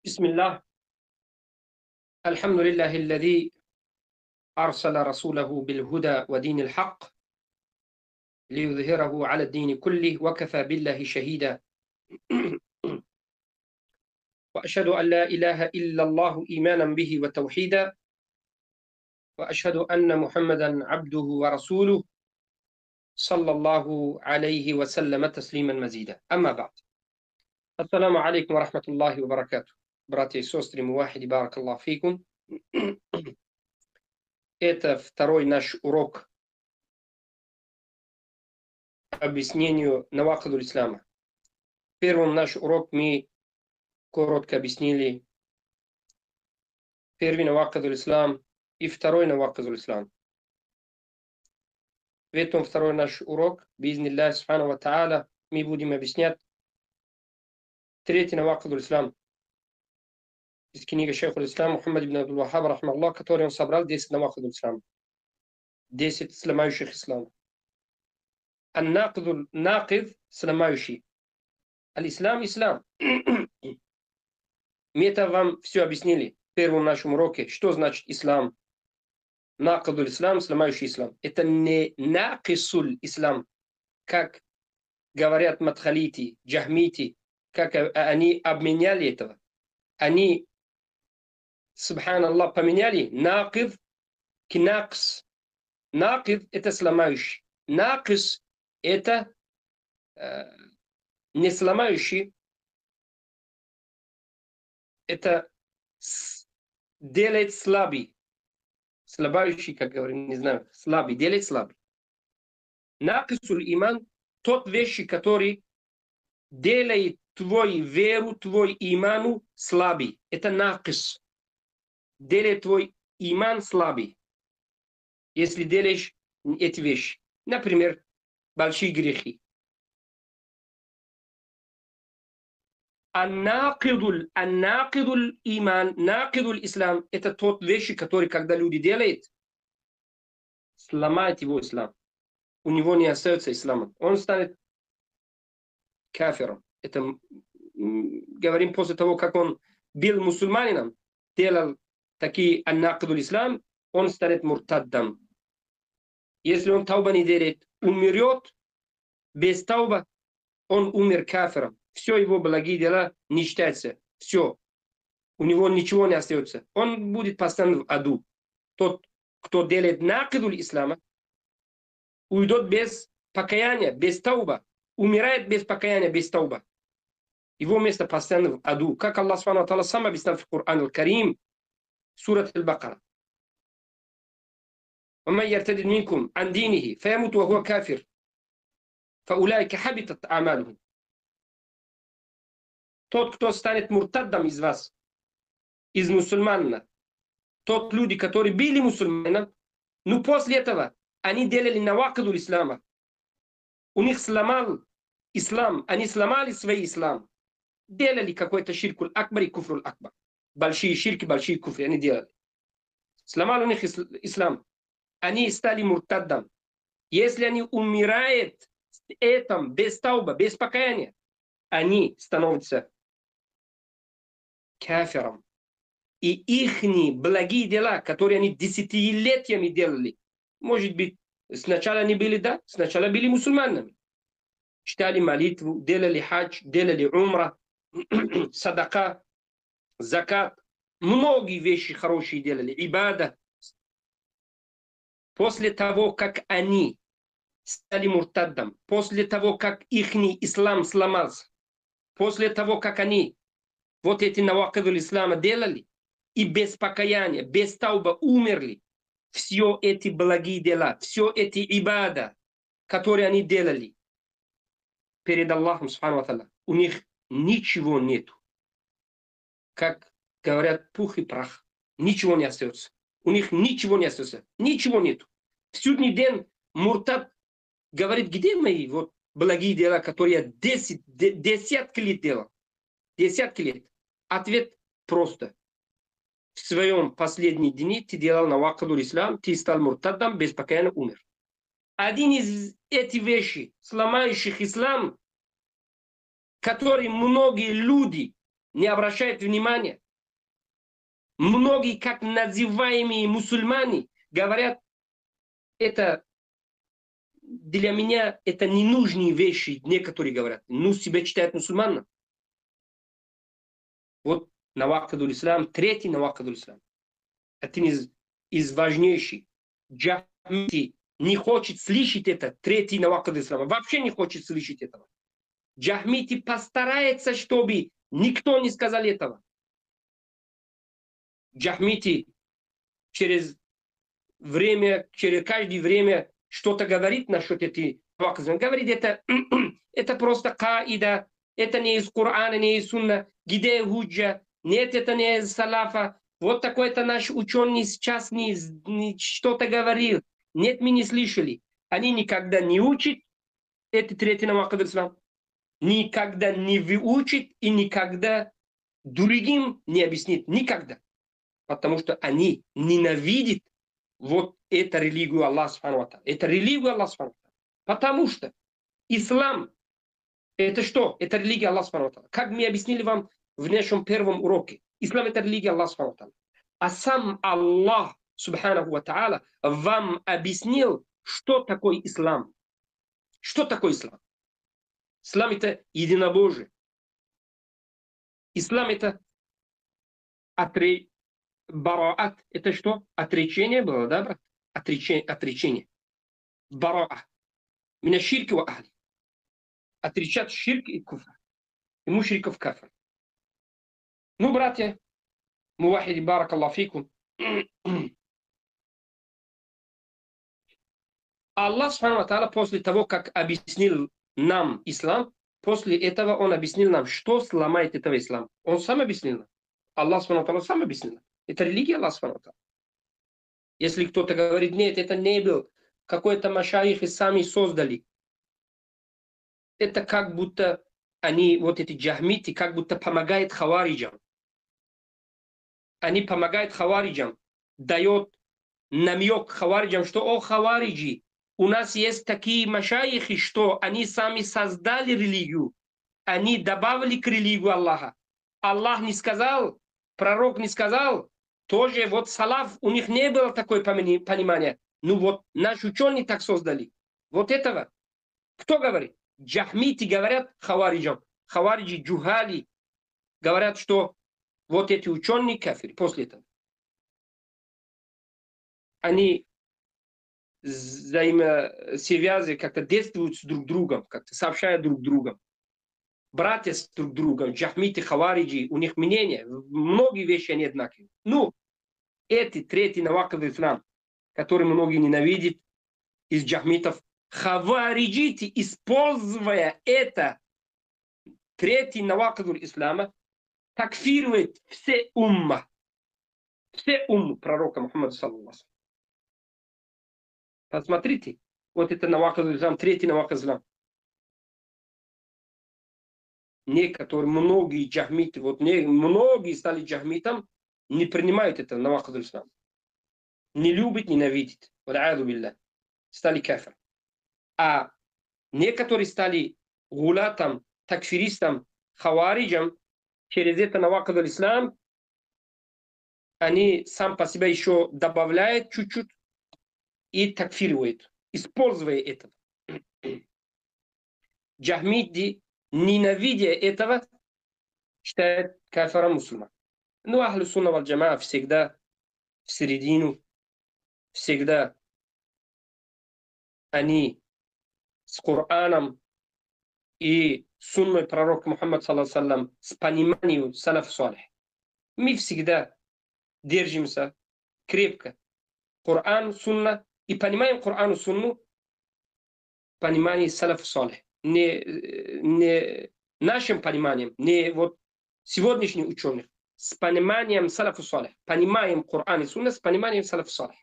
بسم الله. الحمد لله الذي أرسل رسوله بالهدى ودين الحق ليظهره على الدين كله وكفى بالله شهيدا. وأشهد أن لا إله إلا الله إيمانا به وتوحيدا، وأشهد أن محمدا عبده ورسوله صلى الله عليه وسلم تسليما مزيدا. أما بعد، السلام عليكم ورحمة الله وبركاته. Братья и сестры, мувахиди, баракаллаху фикум. Это второй наш урок объяснению навакидуль ислама. В первом наш урок мы коротко объяснили первый навакидуль ислам и второй навакидуль ислам. В этом второй наш урок, биизниллахи субхану ва тааля, мы будем объяснять третий навакидуль ислам из книги шейху ислам Мухаммад ибн Абдул Вахаб, рахмаллах, который он собрал 10 навакидуль ислам, 10 сломающих ислам. Ан-накид сломающий. Аль-ислам, ислам. Мы это вам все объяснили в первом нашем уроке. Что значит ислам? Накидуль ислам, сломающий ислам. Это не накисуль ислам, как говорят мадхалити, джахмити, как они обменяли этого. Они, субханаллах, поменяли накид к накс. Накид – это сломающий. Накис – это не сломающий. Это делает слабый. Слабающий, как говорим, не знаю, слабый, делает слабый. Накисуль иман – тот вещи, который делает твою веру, твой иману слабый. Это накис. Делает твой иман слабый. Если делаешь эти вещи. Например, большие грехи. Ан-накидуль иман, накидуль ислам – это тот вещи, который, когда люди делают, сломает его ислам. У него не остается ислама. Он станет кафиром. Это говорим после того, как он был мусульманином, делал такие ан-накидуль ислам, он станет муртаддом. Если он тауба не делает, умрет без тауба, он умер кафиром. Все его благие дела не считаются. Все. У него ничего не остается. Он будет постоянно в аду. Тот, кто делает накидуль ислама, уйдет без покаяния, без тауба. Умирает без покаяния, без тауба. Его место постоянно в аду. Как Аллах Субхану ва Тааля сам объяснял в Коране аль-Карим, сурат аль-Бакара. ومن يرتد منكم عن دينه فيموت وهو كافر فأولئك حبطت أعمالهم. Тот, кто станет муртаддом из вас, из мусульманина, тот люди, которые были мусульманами, но после этого они делали навакидуль ислама. У них сломал ислам, они сломали свой ислам. Делали какой-то ширкуль акбар и куфруль акбар. Большие ширки, большие куфры они делали. Сломал у них ислам. Они стали муртаддом. Если они умирают этим без тауба, без покаяния, они становятся кафиром. И ихние благие дела, которые они десятилетиями делали, может быть, сначала они были, да, сначала были мусульманами. Читали молитву, делали хадж, делали умра, садака, закат. Многие вещи хорошие делали, ибада. После того, как они стали муртаддом, после того, как ихний ислам сломался, после того, как они вот эти навакидуль ислама делали, и без покаяния, без тауба умерли, все эти благие дела, все эти ибада, которые они делали перед Аллахом, субхану ва тааля, у них ничего нету. Как говорят, пух и прах. Ничего не остается. У них ничего не остается. Ничего нету. В судный день муртад говорит, где мои вот благие дела, которые я десятки лет делал? Десятки лет. Ответ просто. В своем последнем дне ты делал навакидуль ислам, ты стал муртаддом, без покаяния умер. Один из этих вещей, сломающих ислам, который многие люди не обращают внимания. Многие, как называемые мусульмане, говорят, это для меня это ненужные вещи, некоторые говорят. Ну, себя считают мусульманом. Вот Навакадуль Ислам, третий Навакадуль Ислам. Один из важнейших. Джахмити не хочет слышать это, третий Навакадуль Ислам. Вообще не хочет слышать этого. Джахмити постарается, чтобы никто не сказал этого. Джахмити через каждое время что-то говорит насчет этой Навакадуль. Говорит, это просто каида, это не из Корана, не из Сунна, где худжа, нет, это не из Салафа. Вот такой-то наш ученый сейчас что-то говорил. Нет, мы не слышали. Они никогда не учат, это третий Навакадуль Ислам. Никогда не выучит и никогда другим не объяснит. Никогда. Потому что они ненавидят вот эту религию Аллаха Субхану ва Тааля. Это религия Аллаха Субхану ва Тааля. Потому что ислам это что? Это религия Аллаха Субхану ва Тааля. Как мы объяснили вам в нашем первом уроке. Ислам это религия Аллаха Субхану ва Тааля. А сам Аллах Субхану ва Тааля вам объяснил, что такое ислам. Что такое ислам? Ислам это единобожие. Ислам это бараат. Это что? Отречение было, да, брат? Отречение. Бараа. Меня ширки ва ахли. Отречат ширк и куфр. И мушриков кафр. Ну, братья, мувахиди, барак Аллах фикум. Аллах Субхану ва Тааля после того, как объяснил нам ислам, после этого он объяснил нам, что сломает этого ислама. Он сам объяснил нам. Аллах Субхану ва Тааля сам объяснил нам. Это религия Аллаха Субхану ва Тааля. Если кто-то говорит, нет, это не был, какой-то машайих и сами создали. Это как будто они, вот эти джахмити, как будто помогают хавариджам. Они помогают хавариджам, дает намек хавариджам, что о хавариджи, у нас есть такие машайихи, что они сами создали религию. Они добавили к религию Аллаха. Аллах не сказал, пророк не сказал. Тоже вот салаф, у них не было такое понимания. Ну вот наши ученые так создали. Вот этого. Кто говорит? Джахмити говорят хавариджам. Хавариджи, джухали говорят, что вот эти ученые кафиры после этого. Они взаимосвязи как-то действуют с друг другом, как-то сообщают друг другу. Братья с друг другом, джахмити, хавариджи, у них мнение, многие вещи они одинаковые. Ну, эти третий Навакадуль Ислам, который многие ненавидят из джахмитов, хавариджити, используя это третий Навакадуль Ислама, такфирует все умма пророка Мухаммада саллаллаху. Посмотрите, вот это Навакадуль Ислам, третий Навакадуль Ислам. Некоторые, многие джахмиты, вот многие стали джахмитом, не принимают это Навакадуль Ислам. Не любят, ненавидят. Валяду билля. Стали кафир. А некоторые стали гулатом, такфиристом, хавариджем, через это Навакадуль Ислам, они сам по себе еще добавляют чуть-чуть и такфируют, используя это. Джахмиди, ненавидя этого, считает кафиром мусульман. Ну, ахлю сунна валь джамаа всегда в середину, всегда они с Кораном и сунной пророка Мухаммада саллаллаху с пониманием салаф салих. Мы всегда держимся крепко. Коран, сунна и понимаем Коран и сунну, понимание салаф салих. Не нашим пониманием, не вот сегодняшних ученых, с пониманием салаф салих. Понимаем Коран и сунна с пониманием салаф салих.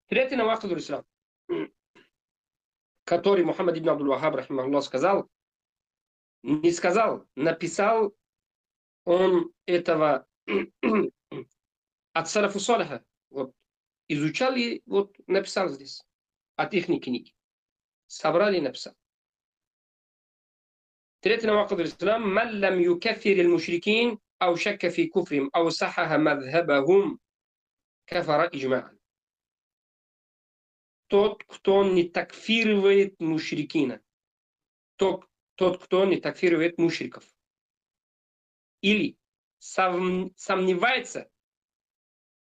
Третий Навакадуль Ислам, который Мухаммад ибн Абдул Вахаб рахимахуллах сказал, не сказал, написал он этого от салафу салиха, вот, изучал и вот написал здесь, от их книги. Собрали и написал. Третий навакад ислам. Ман лам юкаффир аль-мушрикин, ау шакка фи куфрим, ау сахаха мадхабахум, кафара иджма'ан. Тот, кто не такфирует мушрикина. Тот, кто не такфирует мушриков. Или сомневается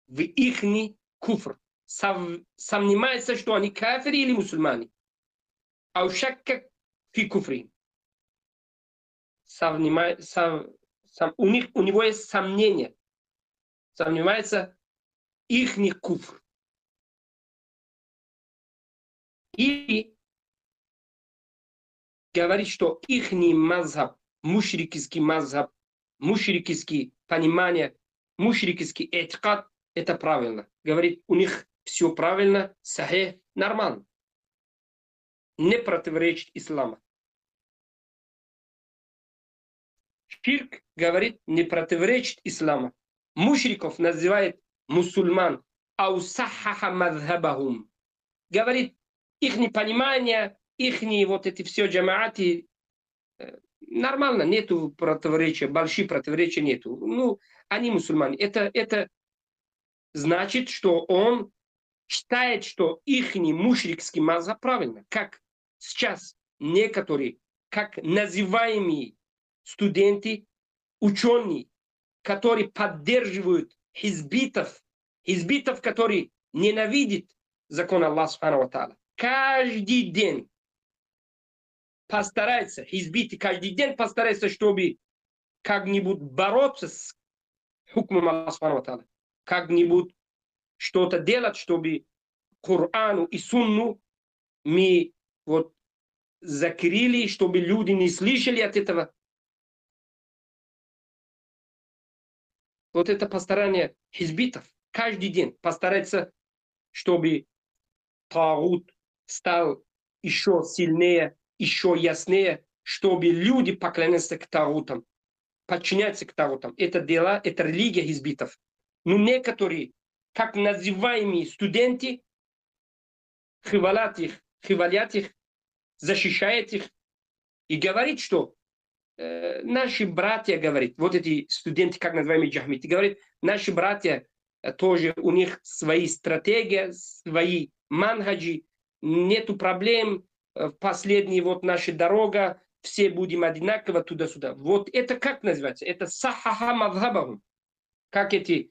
в ихний куфр. Сомневается, что они кафири или мусульмане. Ау шакка фи куфри. У него есть сомнение. Сомневается ихний куфр. Или говорит, что ихний мазхаб, мушрикский мазхаб, мушрикский понимание, мушрикский этикад, это правильно. Говорит, у них все правильно, сахих, нормально. Не противоречит исламу. Ширк, говорит, не противоречит исламу. Мушриков называет мусульман. Ау сахаха мадхабахум. Говорит, их непонимание, их вот эти все джамааты, нормально, нету противоречия, большие противоречия нету. Ну, они мусульмане. Это значит, что он считает, что их мушрикский мазхаб правильно. Как сейчас некоторые, как называемые студенты, ученые, которые поддерживают хизбитов, которые ненавидят закон Аллаха Субхану ва Тааля. Каждый день постарается, хизбиты каждый день постарается, чтобы как-нибудь бороться с хукмом Аллаха Субхану ва Тааля. Как-нибудь что-то делать, чтобы Корану и Сунну мы вот закрыли, чтобы люди не слышали от этого. Вот это постарание хизбитов каждый день постарается, чтобы Тагут стал еще сильнее, еще яснее, чтобы люди поклонялись к Тагутам, подчиняются к Тагутам. Это дело, это религия хизбитов. Но некоторые, как называемые студенты, хвалят их, защищают их и говорит, что наши братья, говорит, вот эти студенты, как называемые джахмиты, говорит, наши братья тоже, у них свои стратегии, свои манхаджи, нету проблем, последняя вот наша дорога, все будем одинаково туда-сюда. Вот это как называется? Это сахаха мадхабахум. Как эти,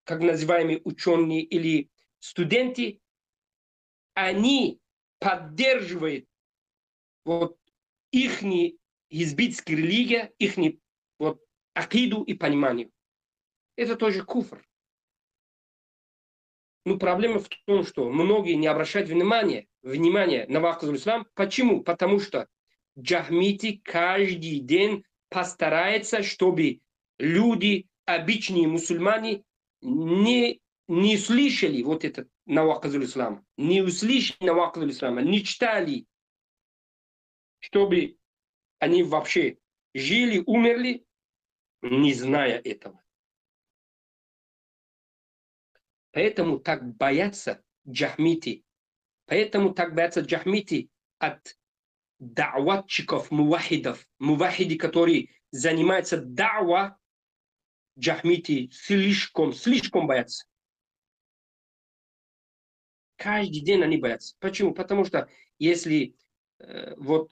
как называемые ученые или студенты, они поддерживают вот их хизбитская религия, их вот акиду и понимание. Это тоже куфр. Но проблема в том, что многие не обращают внимания на вахту ислам. Почему? Потому что джахмити каждый день постараются, чтобы люди, обычные мусульмане, не слышали вот этот наваказ ислама, не услышали наваказ ислама, не читали, чтобы они вообще жили, умерли, не зная этого. Поэтому так боятся джахмити. От да'ватчиков, мувахидов. Мувахиди, которые занимаются да'ва, джахмити слишком боятся. Каждый день они боятся. Почему? Потому что если вот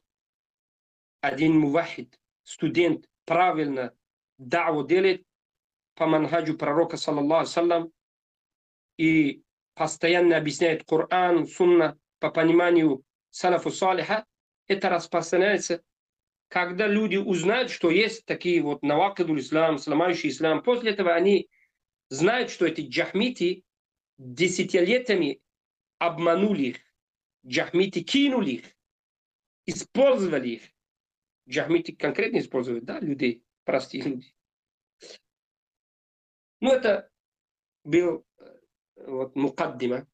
один мувахид, студент, правильно да'ву делает по манхаджу пророка, саллаллаху алейхи вассалям, и постоянно объясняет Коран, Сунна по пониманию салафу салиха, это распространяется. Когда люди узнают, что есть такие вот навакидуль ислам, сломающий ислам, после этого они знают, что эти джахмити десятилетиями обманули их, джахмити кинули их, использовали их. Джахмити конкретно используют, да, людей, простые люди. Ну, это был вот мукаддима.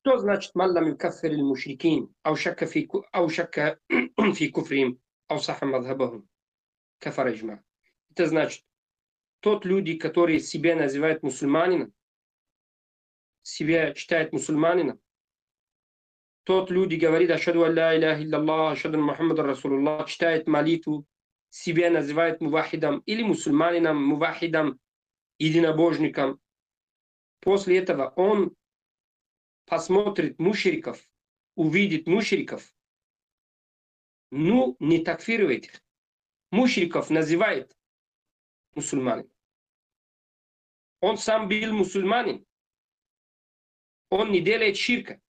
Что значит «Маллам юкаффир аль-мушрикин, ау шакка фи куфрим, ау саха мадхабахум, кафара иджма». Это значит, тот люди, которые себя называют мусульманином, себя считают мусульманином, Тот люди говорит, ашаду алла иляха илляллах, ашаду Мухаммад Расулуллах, читает молитву, себя называет мувахидом или мусульманином, мувахидом, единобожником. После этого он посмотрит мушриков, увидит мушриков, не такфирует их. Мушриков называет мусульманин. Он сам был мусульманин. Он не делает ширка.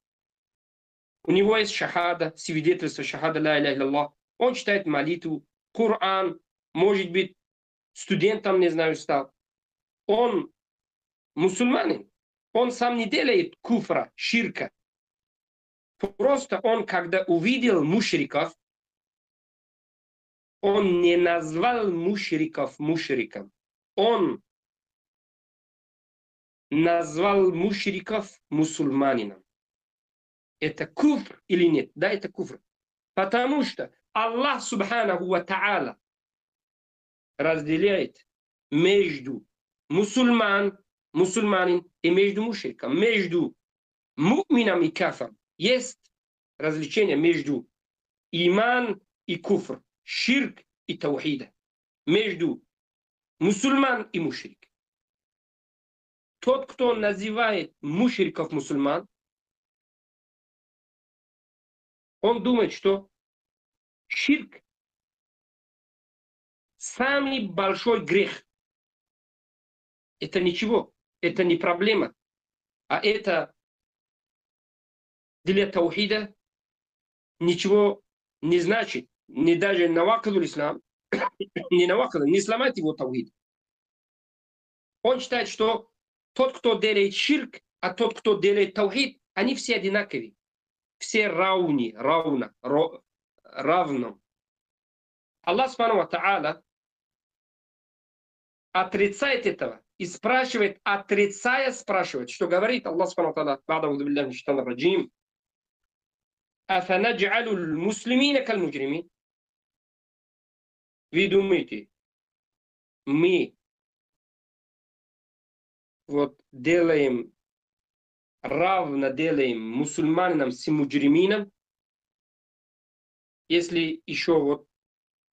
У него есть шахада, свидетельство шахада ла иляха илляллах. Он читает молитву, Коран, может быть, студентом, не знаю, стал. Он мусульманин. Он сам не делает куфра, ширка. Просто он, когда увидел мушриков, он не назвал мушриков мушриком. Он назвал мушриков мусульманином. Это куфр или нет? Да, это куфр. Потому что Аллах Субханаху ва Та'аля разделяет между мусульманин и между мушриком, между му'мином и кафром. Есть различение между иман и куфр, ширк и таухида, между мусульман и мушрик. Тот, кто называет мушриков мусульман, он думает, что ширк самый большой грех. Это ничего, это не проблема, а это для таухида ничего не значит. Не даже навакал ислам, не сломать его таухид. Он считает, что тот, кто делает ширк, а тот, кто делает таухид, они все одинаковые. Все равно. Аллах Субхану ва Та'аля отрицает этого и спрашивает, спрашивает, что говорит Аллах Субхану ва Та'аля, ба'да билляхи минаш шайтанир раджим, афанадж'алу л-муслимина каль-муджримин. Вы думаете, мы равно делаем мусульманам с муджримином, если еще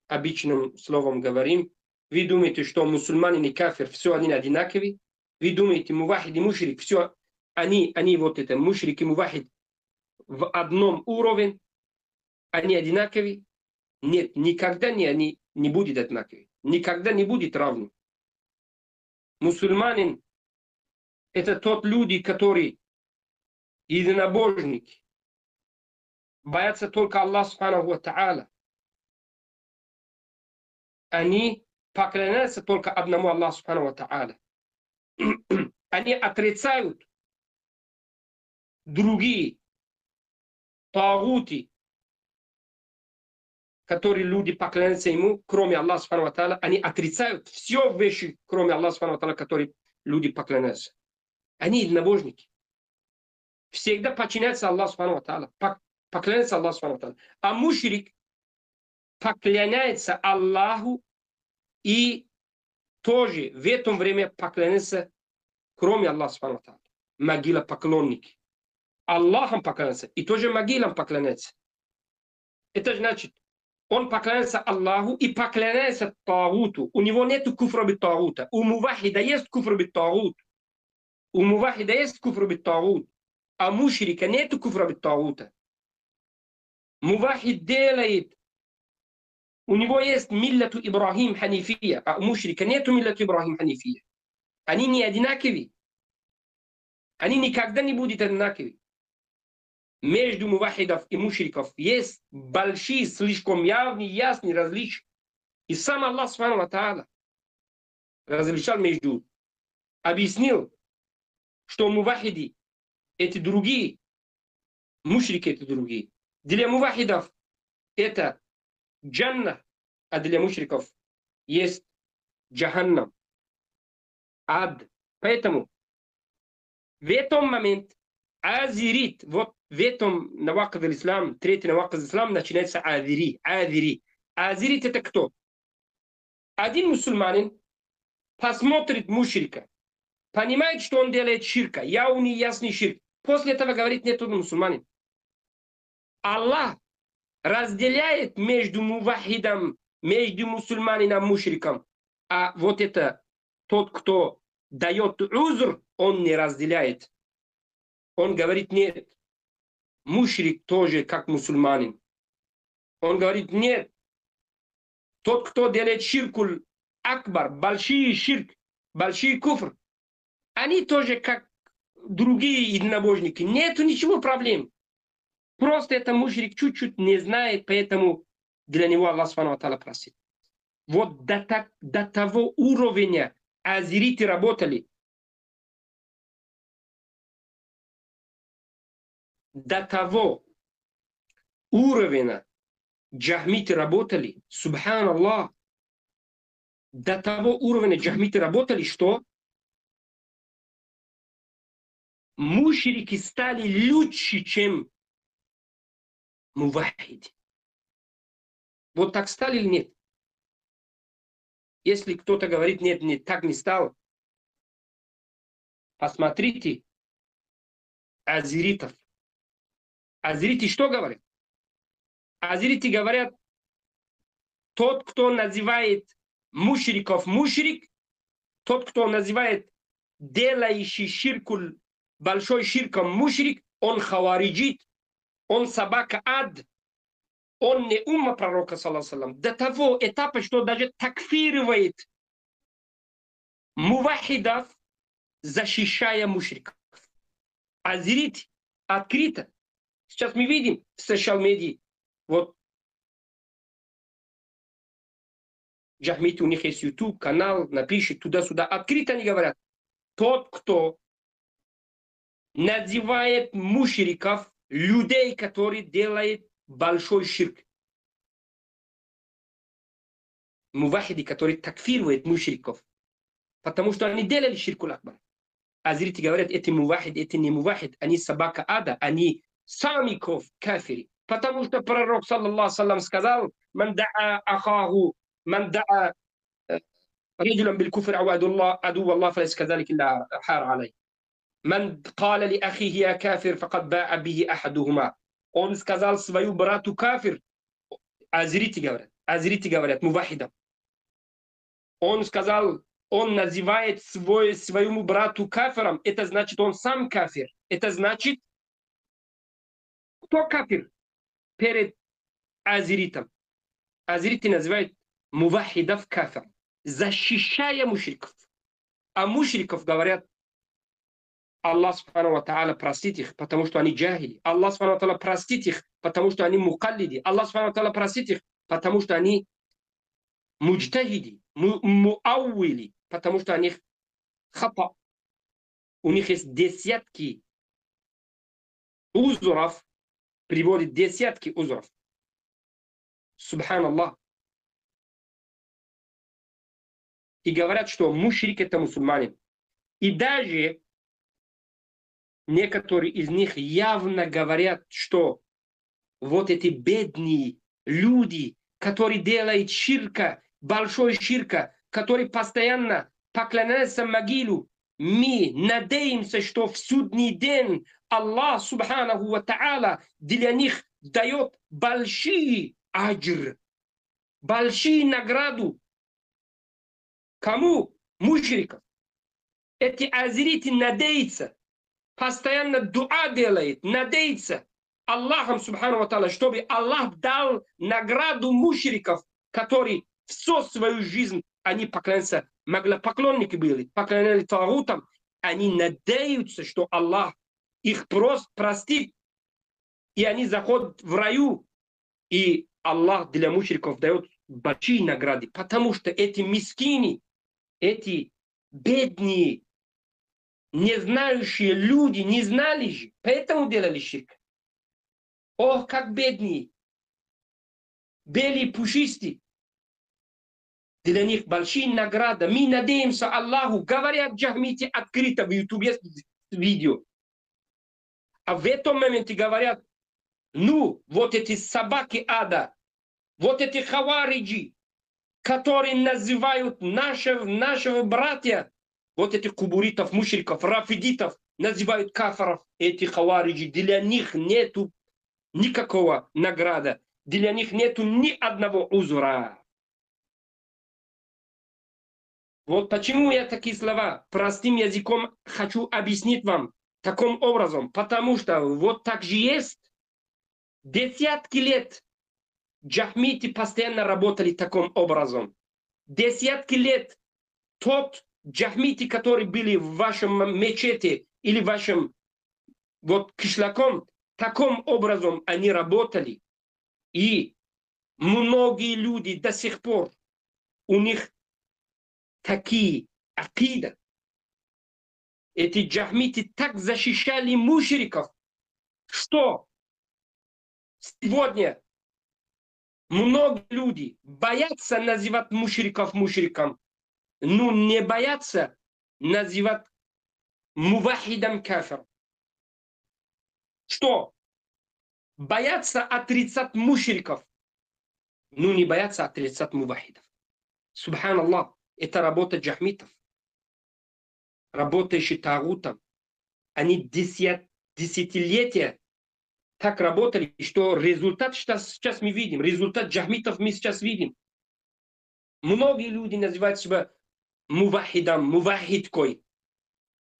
обычным словом говорим, вы думаете, что мусульманин и кафир все они одинаковые? Вы думаете, мувахид и мушрик, все они мушрик и мувахид в одном уровне, они одинаковые? Нет, никогда они не будут одинаковые, никогда не будет равным. Мусульманин – это тот люди, которые единобожники, боятся только Аллаха Субханаху ва Та'аля. Они поклоняются только одному Аллаху Субханаху ва Та'аля. Они отрицают другие тагуты, которые люди поклоняются ему, кроме Аллаха Субханаху ва Та'аля. Они отрицают все вещи, кроме Аллаха Субханаху ва Та'аля, которые люди поклоняются. Они единобожники. Всегда подчиняются Аллаху Субханаху ва Та'аля. Поклоняется Аллаху Субханаху ва Та'аля. А мушрик поклоняется Аллаху и тоже в этом время поклоняется, кроме Аллаха Субханаху ва Та'аля. Могила поклонники. Аллахом поклоняется и тоже могилам поклоняется. Это значит, он поклоняется Аллаху и поклоняется тагуту. У него нет куфра бит тагута. У мувахида есть куфра бит тагут. У мувахида есть куфра бит тагут. А мушрика нет куфра бит тагута. Мувахид делает, у него есть миллату Ибрахим ханифия, а у мушрика нету миллату Ибрахим ханифия. Они не одинаковые. Они никогда не будут одинаковые. Между мувахидов и мушриков есть большие, слишком явные, ясные различия. И сам Аллах Субхану ва Та'аля различал объяснил, что мувахиди эти другие, мушрики эти другие. Для мувахидов это джанна, а для мушриков есть джаханнам, ад. Поэтому в этом момент азирит, в этом навакад ислам, третий навакад ислам начинается азири. Азирит это кто? Один мусульманин посмотрит мушрика, понимает, что он делает ширка, явный ясный ширк. После этого говорит, нет, он мусульманин. Аллах разделяет между мувахидом, между мусульманином и мушриком. А вот это тот, кто дает узр, он не разделяет. Он говорит, нет, мушрик тоже как мусульманин. Он говорит, нет, тот, кто делает ширкуль акбар, большой ширк, большой куфр, они тоже как другие единобожники. Нету ничего проблем. Просто это мушрик чуть-чуть не знает, поэтому для него Аллах Субхану ва Тааля просит. Вот до того уровня азириты работали. До того уровня джахмиты работали. Субханаллах. До того уровня джахмиты работали, что мушрики стали лучше, чем мувахиды. Вот так стали или нет? Если кто-то говорит, нет, нет, так не стало, посмотрите азиритов. Азириты что говорят? Азириты говорят, тот, кто называет мушриков мушрик, тот, кто называет делающий ширкуль, большой ширком мушрик, он хавариджит, он собака ад, он не умма пророка, саллаллаху. До того этапа, что даже такфиривает мувахидов, защищая мушриков. Азирит открыто. Сейчас мы видим в социальных медиа, вот джахмиты, у них есть YouTube канал, напишет туда-сюда, открыто они говорят, тот, кто называет мушриков, людей, которые делают большой ширк. Мувахиды, которые такфируют мушриков, потому что они делали ширкуль акбар. Азириты говорят, это мувахид, это не мувахид, они собака ада, они сами кафири. Потому что пророк, саллаллаху салям, сказал, «Ман да'a ахаху, ман да'a раджулан бил куфр ау аду Аллах, фалайса казалик илля хар алей». «Ман каля ли ахихи я кафир, факад ба'a бихи ахадухума». Он сказал свою брату кафир. Азириты говорят, мувахидам. Он сказал, он называет своему брату кафиром, это значит, он сам кафир. Это значит, кто кафир перед азиритом? Азириты называют мувахидов кафир, защищая мушриков. А мушриков говорят, Аллах Субхану ва Тааля простит их, потому что они джахили. Аллах Субхану ва Тааля простит их, потому что они мукаллиди. Аллах Субхану ва Тааля простит их, потому что они муджтахиди, муауили, потому что они хата. У них есть десятки узуров, приводит десятки узуров. Субханаллах. И говорят, что мушрик это мусульманин. И даже некоторые из них явно говорят, что вот эти бедные люди, которые делают ширка, большой ширка, которые постоянно поклоняются могилу, мы надеемся, что в судный день Аллах Субханаху ва Тааля для них дает большие аджр, большие награду. Кому? Мушриков. Эти азириты надеются, постоянно дуа делает, надеется Аллахом Субхану ва Тааля, чтобы Аллах дал награду мушриков, которые всю свою жизнь они поклоняются, поклонники были, поклонялись тагутам, они надеются, что Аллах их просто простит, и они заходят в раю, и Аллах для мушриков дает большие награды, потому что эти мискини, эти бедные, не знающие люди, не знали же, поэтому делали ширк. Ох, как бедные, белые, пушистые. Для них большие награды. Мы надеемся Аллаху. Говорят джахмити открыто в ютубе видео. А в этом моменте говорят, ну, вот эти собаки ада, вот эти хавариджи, которые называют нашего братья, вот этих кубуритов, мушриков, рафидитов, называют кафаров, эти хавариджи. Для них нету никакого награда. Для них нету ни одного узра. Вот почему я такие слова простым языком хочу объяснить вам таким образом. Потому что вот так же есть. Десятки лет джахмиты постоянно работали таким образом. Десятки лет тот джахмиты, которые были в вашем мечети или в вашем вот кишлаком, таким образом они работали. И многие люди до сих пор, у них такие акида. Эти джахмиты так защищали мушриков, что сегодня многие люди боятся называть мушриков мушриком, но не боятся называть мувахидом кафир. Что? Боятся отрицать мушриков, но не боятся отрицать мувахидов. Субханаллах, это работа джахмитов, работающие тагутом. Они десятилетия так работали, что результат сейчас мы видим. Результат джахмитов мы сейчас видим. Многие люди называют себя мувахидом, мувахидкой.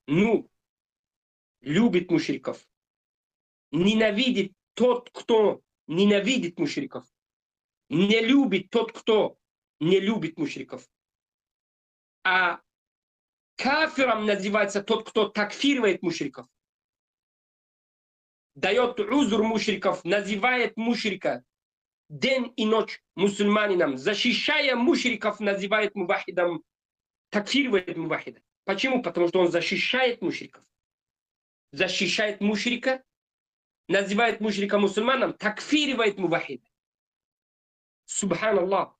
Ну, любит мушриков. Ненавидит тот, кто ненавидит мушриков. Не любит тот, кто не любит мушриков. А кафиром называется тот, кто такфиривает мушриков. Дает узур мушриков, называет мушрика день и ночь мусульманином, защищая мушриков, называет мувахидом, такфиривает мувахида. Почему? Потому что он защищает мушриков. Защищает мушрика, называет мушрика мусульманом, такфиривает мувахида. Субханаллах.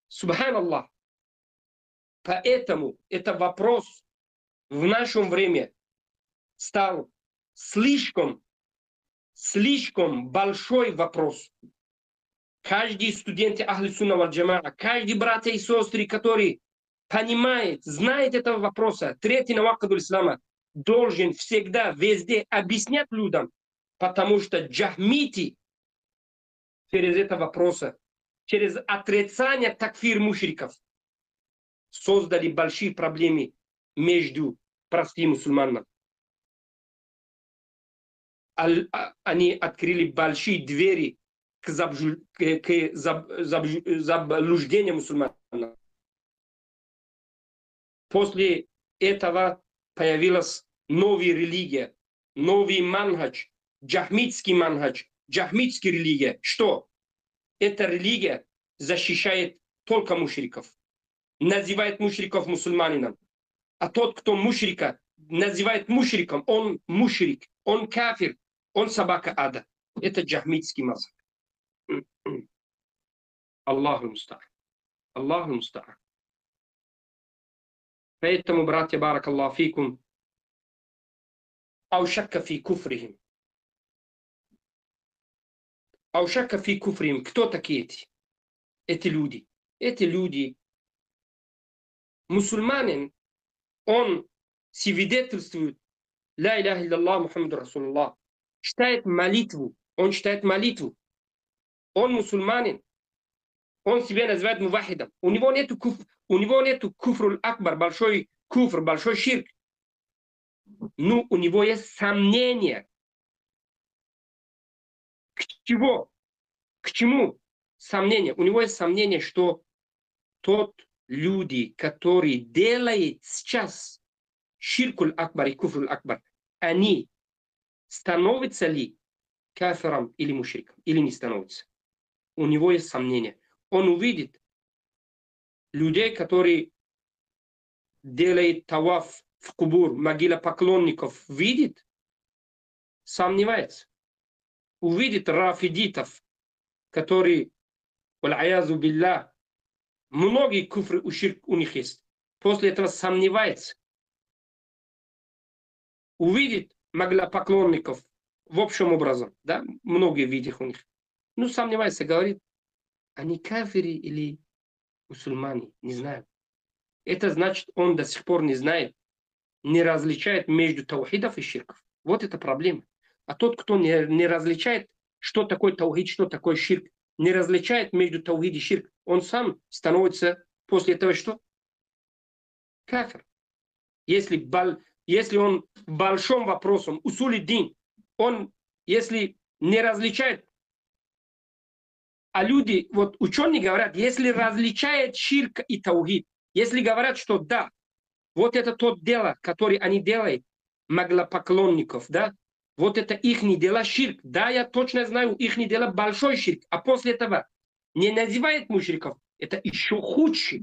Субханаллах. Поэтому это вопрос в нашем время стал слишком большой вопрос. Каждый студент Ахли Сунна валь Джамаа, каждый братья и сестры, который понимает, знает этого вопроса, третий навакаду ислама, должен всегда, везде объяснять людям, потому что джахмити через это вопроса, через отрицание такфир мушриков создали большие проблемы между простыми мусульманами. Они открыли большие двери к заблуждению мусульман. После этого появилась новая религия, новый манхадж, джахмитский манхадж, джахмитская религия. Что? Эта религия защищает только мушриков, называет мушриков мусульманином. А тот, кто мушрика называет мушриком, он мушрик, он кафир, он собака ада. Это джахмитский мазхаб. Аллаху муста'ан. Аллаху муста'ан. Поэтому, братья, баракаллаху фикум, аушакка фи куфрихим. Аушакка фи куфрихим. Кто такие эти? Эти люди. Эти люди. Мусульманин, он свидетельствует ля иляха илляллах Мухаммаду Расулуллах. Читает молитву. Он читает молитву. Он мусульманин. Он себя называет мувахидом. У него нету куфрул акбар, большой куфр, большой ширк. Но у него есть сомнения. К чему? К чему сомнения? У него есть сомнение, что тот люди, которые делают сейчас ширкуль акбар и куфрул акбар, они становятся ли кафиром или мушриком, или не становятся? У него есть сомнения. Он увидит людей, которые делают таваф в кубур, могила поклонников, видит, сомневается. Увидит рафидитов, которые, вал'аязу билля, многие куфры и ширк у них есть. После этого сомневается. Увидит могила поклонников в общем образом, да, многие видят у них. Ну, сомневается, говорит, они кафири или мусульмане, не знаю. Это значит, он до сих пор не знает, не различает между таухидов и ширков. Вот это проблема. А тот, кто не различает что такое таухид, что такое ширк, не различает между таухид и ширк, он сам становится после этого что? Кафир. Если он большим вопросом, усули дин, он, если не различает, а люди, вот ученые говорят, если различает ширк и таухид, если говорят, что да, вот это тот дело, который они делают, маглопоклонников, да, вот это их дело ширк, да, я точно знаю, их дело большой ширк, а после этого не называет мушриков, это еще худше,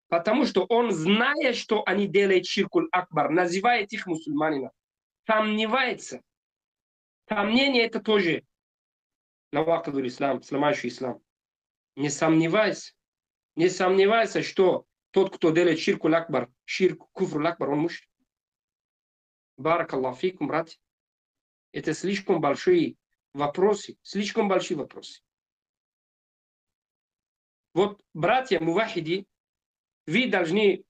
потому что он, зная, что они делают ширкуль акбар, называет их мусульманами, сомневается. Сомнение это тоже навакаду ислам, сломающий ислам. Не сомневайся, что тот, кто делает ширкуль акбар, ширк, куфруль акбар, он мушрик. Баракаллаху фикум, братья. Это слишком большие вопросы, слишком большие вопросы. Вот, братья мувахиди, вы должны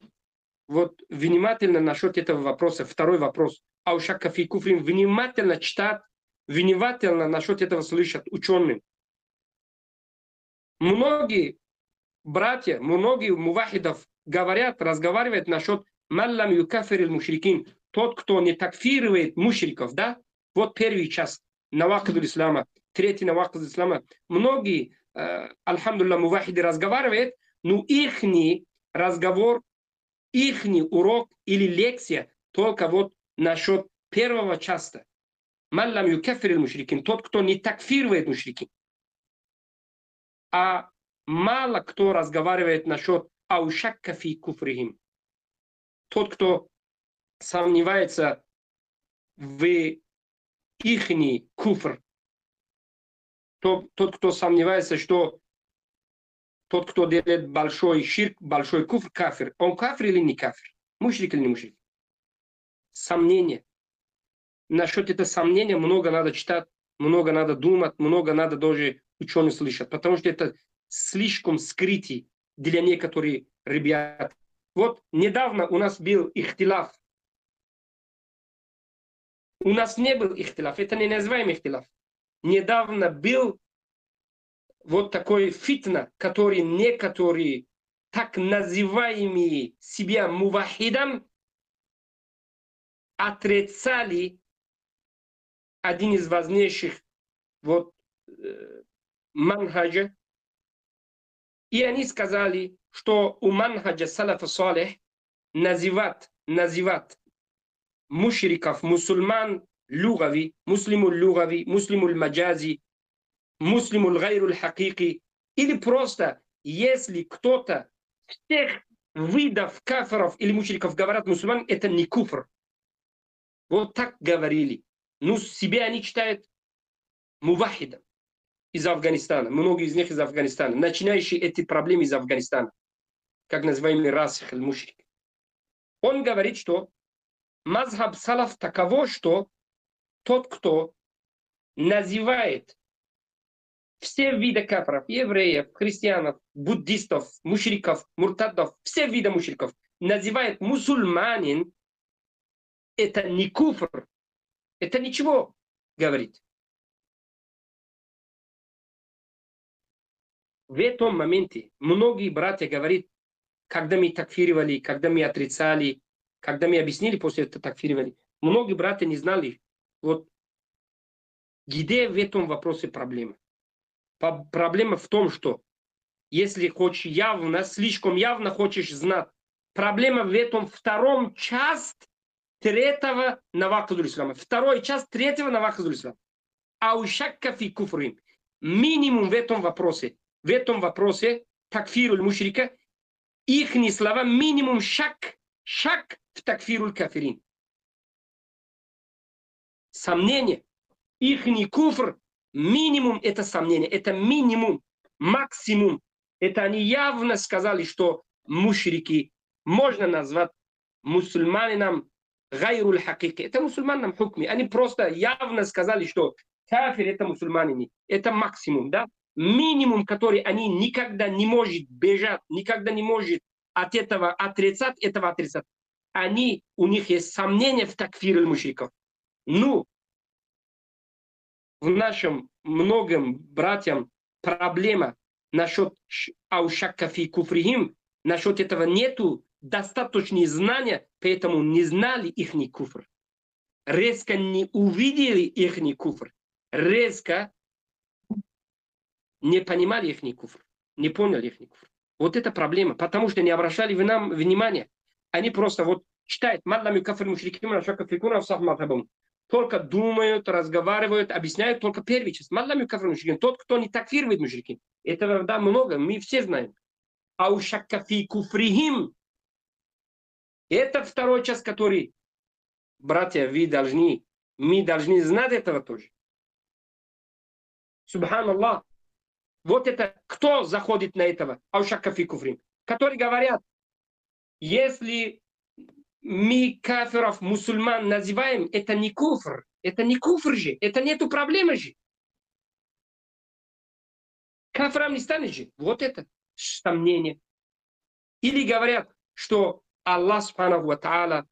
вот внимательно насчет этого вопроса, второй вопрос, аушакка фи куфрин, внимательно читать, внимательно насчет этого слышат ученые. Многие братья, многие мувахидов говорят, разговаривают насчет маллам юкафир мушрикин, тот, кто не такфирует мушриков, да? Вот первый час навакаду ислама, третий навакаду ислама. Многие, альхамдулилlah, мувахиды разговаривают, но ихний разговор, ихний урок или лекция только вот насчет первого часа. Маллам юкафир мушрикин, тот, кто не такфирует мушрикин. А мало кто разговаривает насчет аушакка фи куфрихим. Тот, кто сомневается в ихний куфр. Тот, кто сомневается, что тот, кто делает большой ширк, большой куфр, кафир. Он кафир или не кафир? Мушрик или не мушрик? Сомнение. Насчет этого сомнения много надо читать, много надо думать, много надо даже ученые слышать. Потому что это слишком скрытый для некоторых ребят. Вот недавно у нас был ихтилаф. У нас не был ихтилаф, это не называем ихтилаф. Недавно был вот такой фитна, который некоторые так называемые себя мувахидам отрицали один из важнейших вот манхаджа. И они сказали, что у манхаджа салафа салих называть мушриков, мусульман лугави, муслимул маджази, муслимул гайрул хакики, или просто, если кто-то всех видов кафиров или мушриков говорят мусульман, это не куфр. Вот так говорили. Ну, себя они считают мувахидом из Афганистана. Многие из них из Афганистана. Начинающие эти проблемы из Афганистана. Как называемый расих аль-мушрик. Он говорит, что мазхаб салаф таково, что тот, кто называет все виды кафиров, евреев, христианов, буддистов, мушриков, муртадов, все виды мушриков, называет мусульманин, это не куфр, это ничего, говорит. В этом моменте многие братья говорят, когда мы такфировали, когда мы отрицали, когда мы объяснили после этого такфировали, многие братья не знали, вот где в этом вопросе проблема. Проблема в том, что если хочешь явно, слишком явно хочешь знать, проблема в этом втором часть третьего навакаду ислама. Второй часть третьего навакаду ислама. Аушакка фи куфрин. Минимум в этом вопросе такфируль мушрика, их слова минимум шак в такфируль кафирин. Сомнение. Ихний куфр, минимум это сомнение, это минимум, максимум. Это они явно сказали, что мушрики можно назвать мусульманином гайруль хакики. Это мусульманам хукми. Они просто явно сказали, что кафир это мусульманин. Это максимум, да? Минимум, который они никогда не может бежать, никогда не может от этого отрицать. У них есть сомнения в такфире мушриков. Ну, в нашем многим братьям проблема насчет аушаккафи куфрихим, насчет этого нету достаточные знания, поэтому не знали их куфр. Резко не увидели их куфр. Резко не понимали их куфр. Не поняли их куфр. Вот это проблема, потому что не обращали вы нам внимания. Они просто вот читают «Мадлами кафир мушриким, ашакафикуна сахматабум». Только думают, разговаривают, объясняют только первый час. «Мадлами кафир мушриким». Тот, кто не такфирует мушриким. Этого да, много, мы все знаем. А у шаккафи куфрихим это второй час, который, братья, мы должны знать этого тоже. Субханаллах. Вот это, кто заходит на этого? Аушакафи куфрим. Которые говорят, если мы кафиров, мусульман называем, это не куфр. Это не куфр же. Это нету проблемы же. Кафирам не станет же. Вот это сомнение. Или говорят, что Аллах, субханаху ва тааля,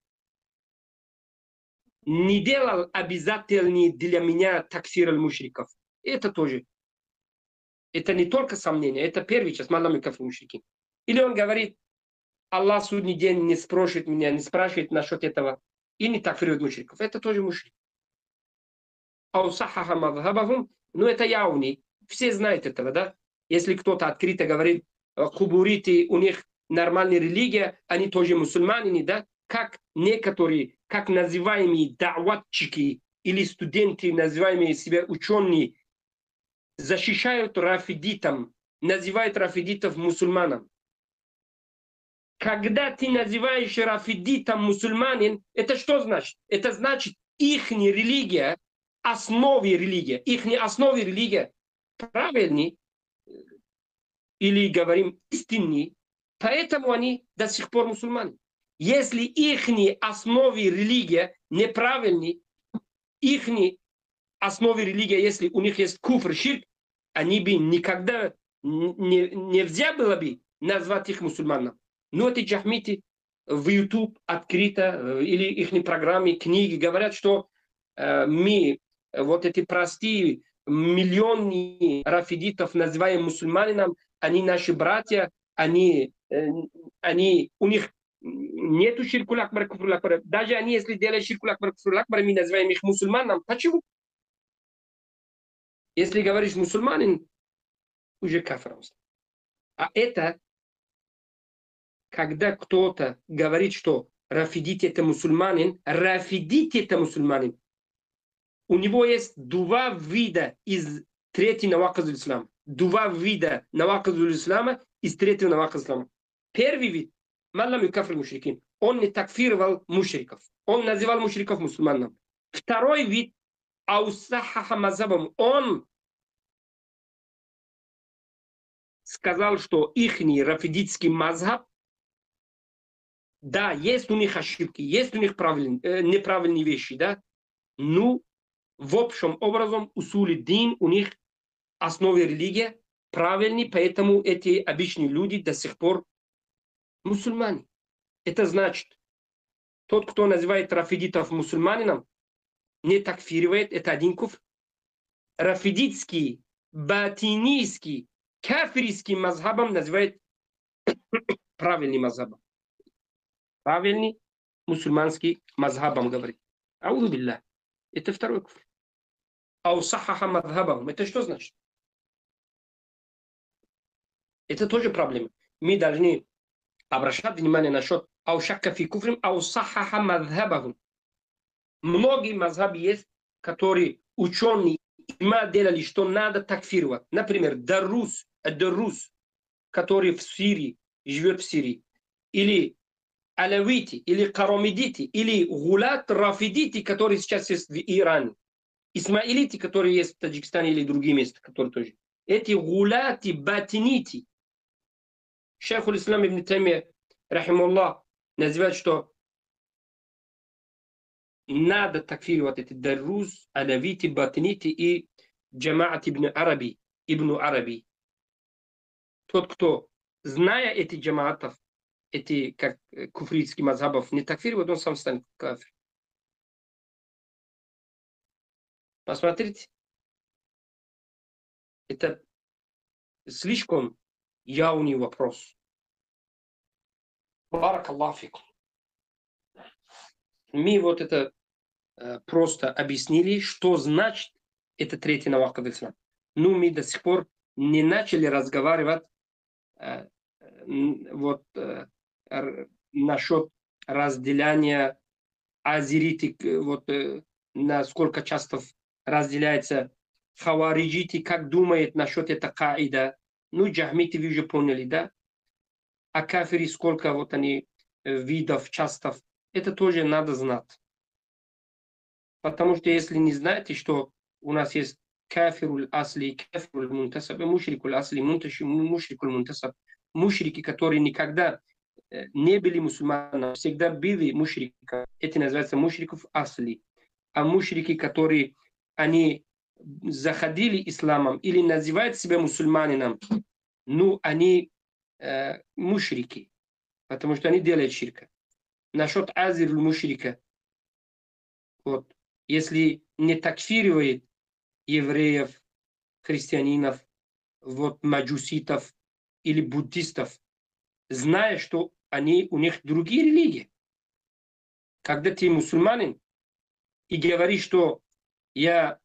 не делал обязательный для меня такфир аль-мушриков. Это тоже. Это не только сомнение, это первый час. Малами кафир мушрики. Или он говорит, Аллах судный день не спросит меня, не спрашивает насчет этого. И не такфирует мушриков. Это тоже мушрик. Аусахаха мадхабахум. Ну это явный. Все знают этого, да? Если кто-то открыто говорит, хубуриты, у них нормальная религия, они тоже мусульмане, да? Как некоторые, как называемые да'ватчики или студенты, называемые себя ученые, защищают рафидитам, называют рафидитов мусульманам. Когда ты называешь рафидитом мусульманин, это что значит? Это значит, их религия, основе религия, их основе религия правильный, или говорим истинный, поэтому они до сих пор мусульмане. Если их основе религия неправильный, их основе религия, если у них есть куфр, ширк, они бы никогда нельзя было бы назвать их мусульманами. Но эти джахмиты в YouTube открыто, или их программы, книги говорят, что мы вот эти простые миллионы рафидитов называем мусульманинам, они наши братья, у них нету ширкуль акбар, куфруль акбар. Даже они, если делают ширкуль акбар, куфруль акбар, мы называем их мусульманам. Почему? Если говоришь мусульманин, уже кафир. А это, когда кто-то говорит, что рафидит это мусульманин, у него есть два вида из третьего наваказу ислама. Два вида наваказу ислама из третьего наваказу ислама. Первый вид, маллам юкафир мушрикин, он не такфировал мушриков. Он называл мушриков мусульманами. Второй вид, аусахаха мазабам, он сказал, что их рафидитский мазхаб, да, есть у них ошибки, есть у них неправильные вещи, да, но в общем образом усули дин у них основе религия правильный, поэтому эти обычные люди до сих пор мусульмане. Это значит, тот, кто называет рафидитов мусульманином, не такфиривает, это один куфр. Рафидитский, батинийский, кафирский мазхабом называет правильный мазхабом. Правильный мусульманский мазхабом говорит. Ауду билля. Это второй куфр. Аусахаха мазхабом. Это что значит? Это тоже проблема. Мы должны обращать внимание насчет аушакка фи куфрим, аусахаха мазхабахум. Многие мазхабы есть, которые ученые делали, что надо такфировать. Например, Дарус, который в Сирии, живет в Сирии. Или алавити, или карамидити, или гулат рафидити, которые сейчас есть в Иране. Исмаилити, которые есть в Таджикистане или другие места, которые тоже. Эти гулати, батинити. Шейх аль-Ислам ибн Таймия, рахимуллах, называет, что надо такфировать эти Дарус, алавити, батинити и джамаат ибн Араби. Тот, кто, зная эти джамаатов, эти как куфритские мазхабов, не такфирует, он сам станет кафир. Посмотрите, Это слишком явный вопрос. Баракаллаху фикум. Мы вот это просто объяснили, что значит это третий навакад ислам. Но мы до сих пор не начали разговаривать насчет разделяния азерити, насколько часто разделяется хавариджити, как думает насчет этой каида. Ну, джахмити вы уже поняли, да? А кафири сколько вот они видов, частов, это тоже надо знать. Потому что если не знаете, что у нас есть кафируль асли, кафируль мунтасаб, мушрикуль асли, мушрикуль мунтасаб, мушрики, которые никогда не были мусульманами, всегда были мушриками. Это называется мушриков асли. А мушрики, которые они заходили исламом или называют себя мусульманином, ну, они мушрики, потому что они делают ширка. Насчет азир мушрика, вот, если не такфиривает евреев, христианинов, вот, маджуситов или буддистов, зная, что у них другие религии. Когда ты мусульманин и говоришь, что я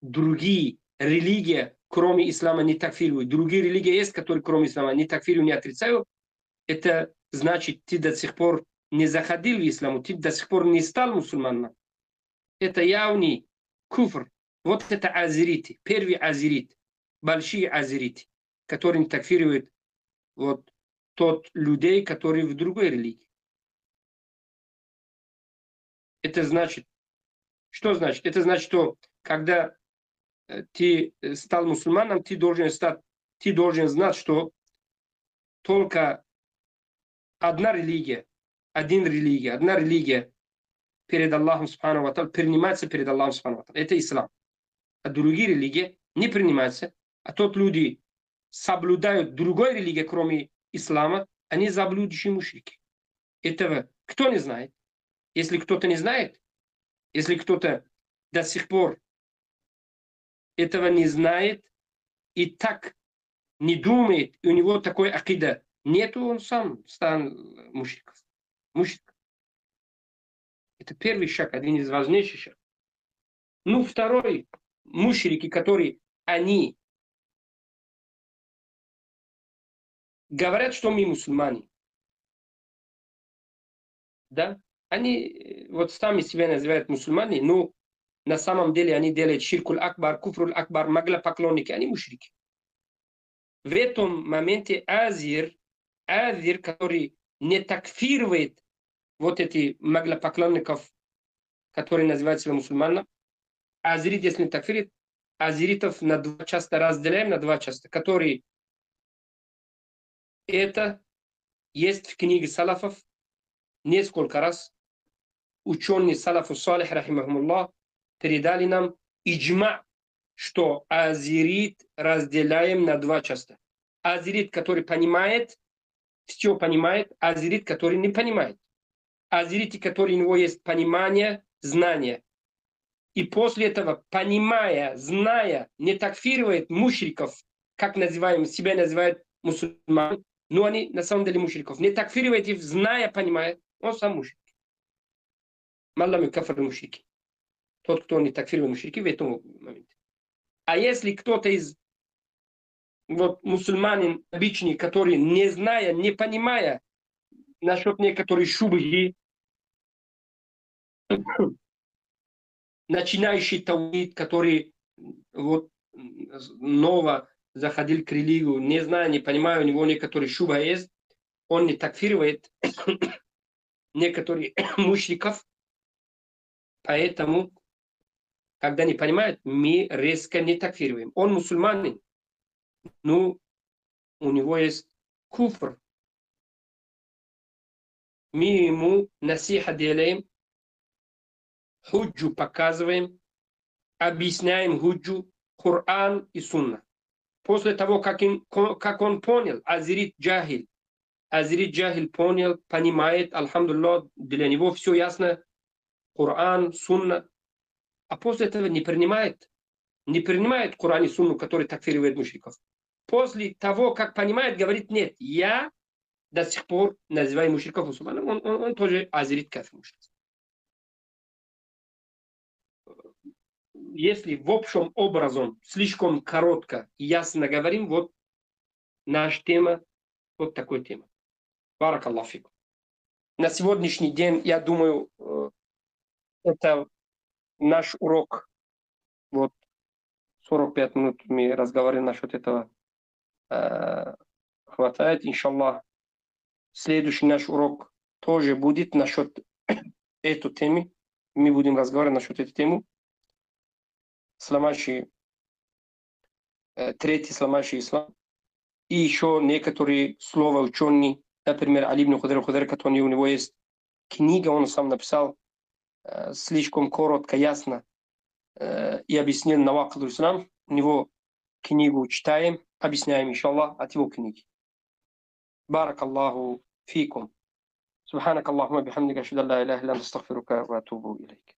другие религии, кроме ислама, не такфирую, другие религии есть, которые кроме ислама не такфирую, не отрицаю, это значит, ты до сих пор не заходил в ислам, ты до сих пор не стал мусульманом. Это явный куфр. Вот это азерити, первый азерит, большие азерити, которые такфируют вот тот людей, которые в другой религии. Это значит, что значит? Это значит, что когда ты стал мусульманом, ты должен знать, что только одна религия перед Аллахом Субхану ва Тааля принимается перед Аллахом Субхану ва Тааля. Это ислам. А другие религии не принимаются. А тот люди соблюдают другой религии, кроме ислама, они заблудшие мушрики. Этого кто не знает? Если кто-то не знает, если кто-то до сих пор этого не знает и так не думает, и у него такой акида нету, он сам станет мушриком. Это первый шаг, один из важнейших шагов. Ну, второй, мушрики, которые они говорят, что мы мусульмане. Да? Они вот сами себя называют мусульмане, но на самом деле они делают ширкуль акбар, куфруль акбар, маглопоклонники, они мушрики. В этом моменте азир, который не такфирует вот эти маглопоклонников, которые называют себя мусульманами, азирит, если не такфирит, азиритов на два части разделяем, на два части, которые это есть в книге салафов несколько раз. Ученые салафу салих, рахимахумуллах, передали нам иджма, что азирит разделяем на два части. Азирит, который понимает, все понимает, азирит, который не понимает. Азирит, который у него есть понимание, знание. И после этого, понимая, зная, не такфирует мушриков, как себя называют мусульман, но они на самом деле мушриков. Не такфирует их, зная, понимает, он сам мушрик. Маллам кафар мушрики. Тот, кто не такфирует мушрики в этом моменте. А если кто-то из мусульманин обычный, который не зная, не понимая насчет некоторых шубхи, начинающий таухид, который ново заходил к религию, не зная, не понимая, у него некоторые шуба есть, он не такфирует некоторых мушриков, поэтому, когда не понимает, мы резко не такфируем. Он мусульманин, но у него есть куфр. Мы ему насиха делаем, худжу показываем, объясняем худжу, Коран и Сунна. После того, как он понял, азирит джахиль понял, понимает, альхамдулилlah, для него все ясно, Коран, Сунна, а после этого не принимает. не принимает Коран и Сунну, который такфиривает мушриков. После того, как понимает, говорит, нет, я до сих пор называю мушриков мусульманами, он тоже азерит кафир мушрик. Если в общем образом слишком коротко и ясно говорим, вот наша тема, вот такой тема. Баракаллаху фикум. На сегодняшний день, я думаю, это наш урок. Вот 45 минут мы разговаривали насчет этого. Хватает, иншаллах. Следующий наш урок тоже будет насчет этой темы. Мы будем разговаривать насчет этой темы. Сломающий, третий сломающий ислам. И еще некоторые слова ученые, например, Али ибн Худайр, который у него есть книга, он сам написал, слишком коротко, ясно, и объяснил Навакид ислам. У него книгу читаем, объясняем, иншаллах, от его книги. Баракаллаху фикум. سبحانك اللهم وبحمدك أشهد أن لا إله إلا أنت أستغفرك وأتوب إليك